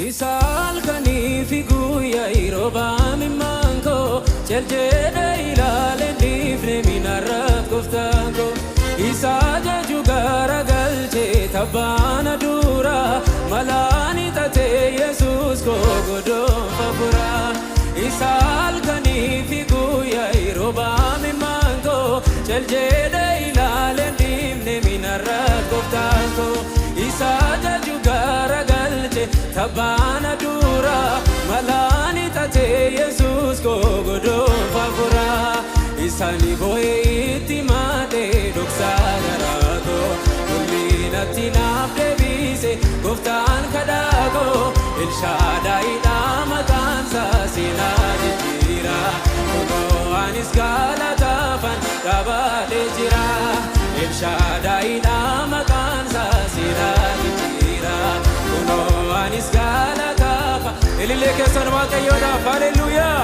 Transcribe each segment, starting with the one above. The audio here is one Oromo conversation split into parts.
Isal kani figuya iroba mimanko cheljede ilale difne minara koftango isaja jugara galche tabana dura malani tate Jesus ko godo fabura Isal kani figuya iroba mimanko cheljede ilale difne minara koftango isaja jugara galche tabana dura malani tate Jesus ko godo favora isani boye itimade doksa garago ulina tinabde bise goftan kadago el shaddai damakansa sina jira gogo anis galata fan dabale jira el shaddai damakansa sina jira gogo anis galata fa elile kesan waqayoda hallelujah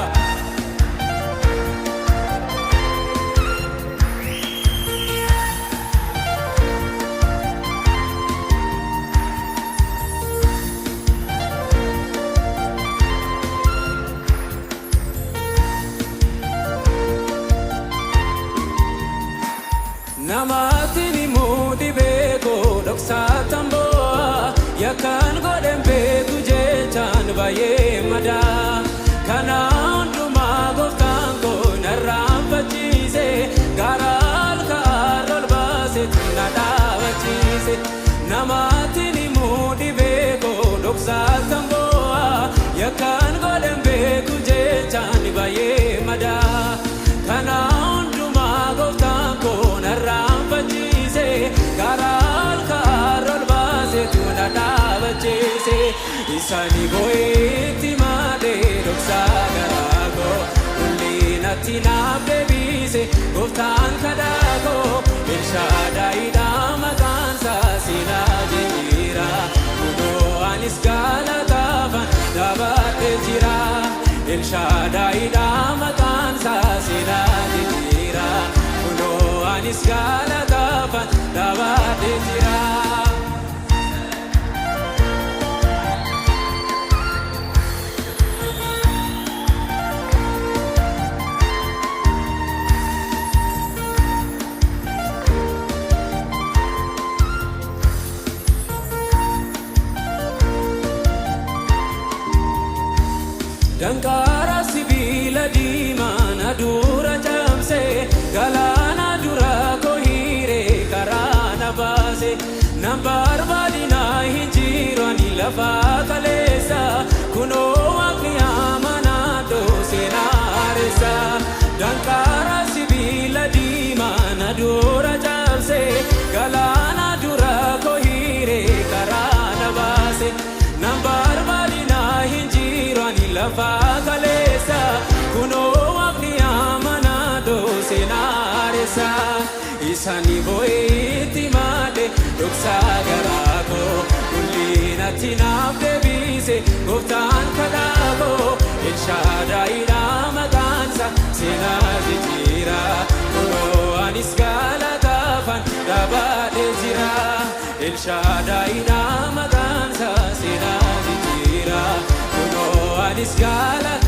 Namatini mudi beko doksa tamboa yakan godem beku jechan baye mada kana unduma goftango narambachise garal karol baset nadavachise namatini mudi beko doksa tamboa yakan godem beku jechan baye mada kana unduma goftango narambachise garal karol baset nadavachise isani boeti made doksa garago ulina tinabde bise goftan kadago el shaddai damakansa sina jira uno anis galata van dabate jira el shaddai damakansa sina jira uno anis galata van dabate jira Dankara sibila dimana dura jamse galana dura kohire karana base nambar badina hinjiro ni lafa kalesa kuno akiyamana do senaresa Dankara sibila dimana dura jamse galana dura kohire karana base nambar badina hinjiro lafa kalesa kuno akiyamana do senaresa isani boeti made doksa garago ulina tinabde bise goftan kadago el shaddai damakansa sina jira kuno anis galata fan dabade jira el shaddai damakansa sina jira anis galat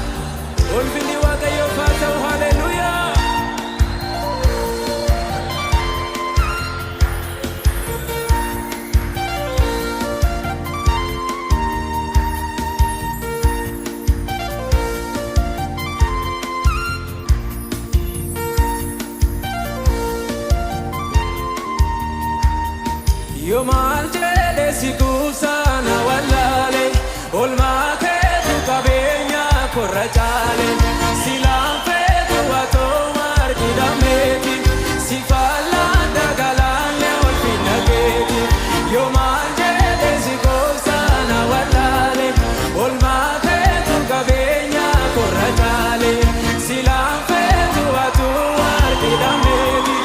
ulfini waqayo fataw hallelujah yo maljele sikusana wallale olma kabenya korrachale silampe tuato margidameti sifala dagalale olfinageti yo manjele sikosana walale olma kabenya korrachale silampe tuato margidameti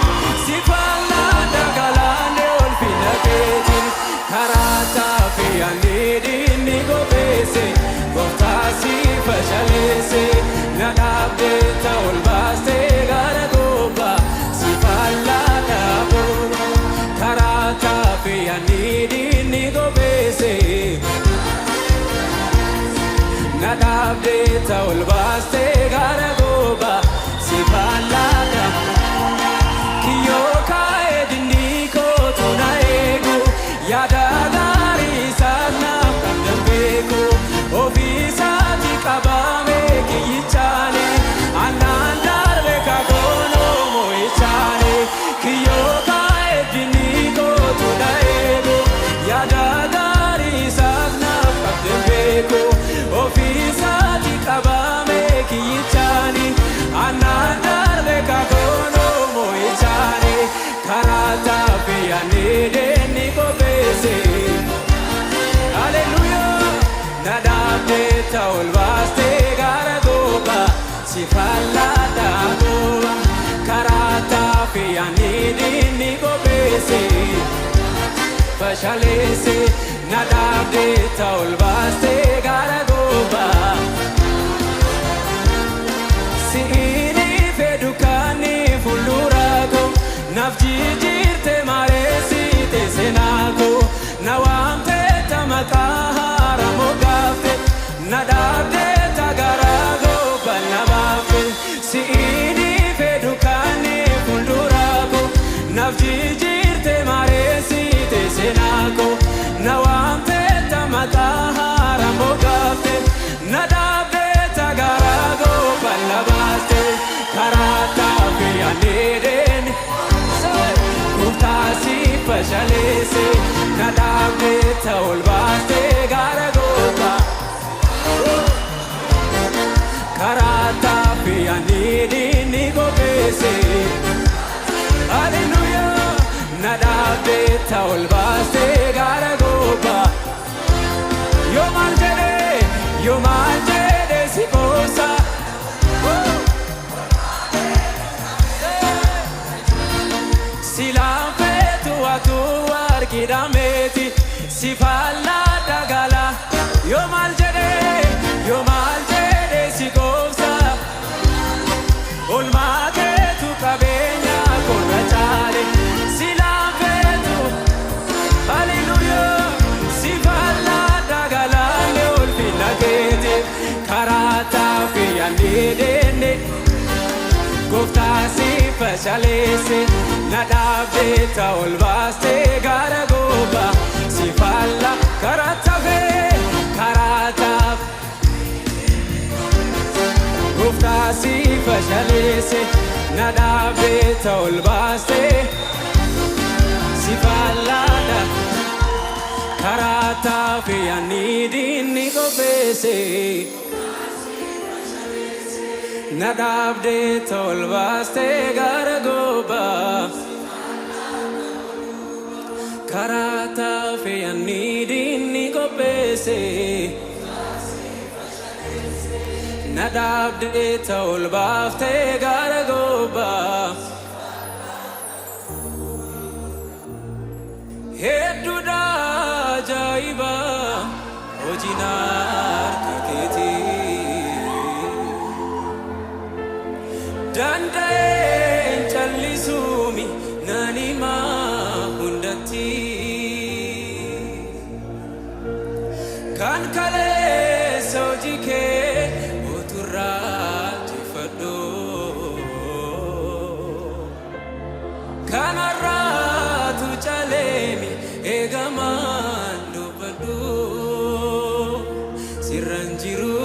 sifala dagalale olfinageti karata fianidi nigo bese Goftasi fashalese nadabde taul baste garagoba sifalla dabo karata pe anidi nigo bese ol baastee gara goobaa si fallaadhaa gooba karaa taafii ani diinni qopheesse fashaleesse na dhaabdee ol baastee gara goobaa si'ini fedhu kaani fuuldura koo naaf jijjiirte mareessite seenaa koo na waamte maqaa haaraa moggaafte na dhaabdee gara goobaa na baafte si'ini fedhu kaani fuuldura koo naaf jijjiirte mareessite seenaa koo na waamte maqaa haaraa moggaafte na dhaabdee gara goobaa na baafte karaa taafii ani deeni gooftaa si fashaleesse na dhaabdee ol baastee gara goobaa karaa taafii ani diinni qopheesse haleluuyaa na dhaabdee ol baastee gara goobaa yoo maal jedhee si qoosa silaan feetu atu argidhameeti si fallaadha gala yoo maal jedhee si qoobsa olmaa keetu qabeenya korra caale silaan feetu haleluuyaa si fallaadha galaanne ulfina keeti karaa taafii ani deenne gooftaa si fashaleesse na dhaabdee ol baastee gara goobaa si falla karaa taafee gooftaa si fashaleesse na dhaabdee ol baastee si fallaadha karaa taafii ani diinni qopheesse na dhaabdee ol baastee gara goobaa karaa taafii ani diinni qopheesse na dhaabdee ol baaftee gara goobaa hedduudha ajaa'ibaa hojiin harka keetii danda'een callisuumi nan himaa hundatti kan kaleessa hojii kee oturraateffadhu kanarraatu caleemi eegamaan dubbadhu sirran jiru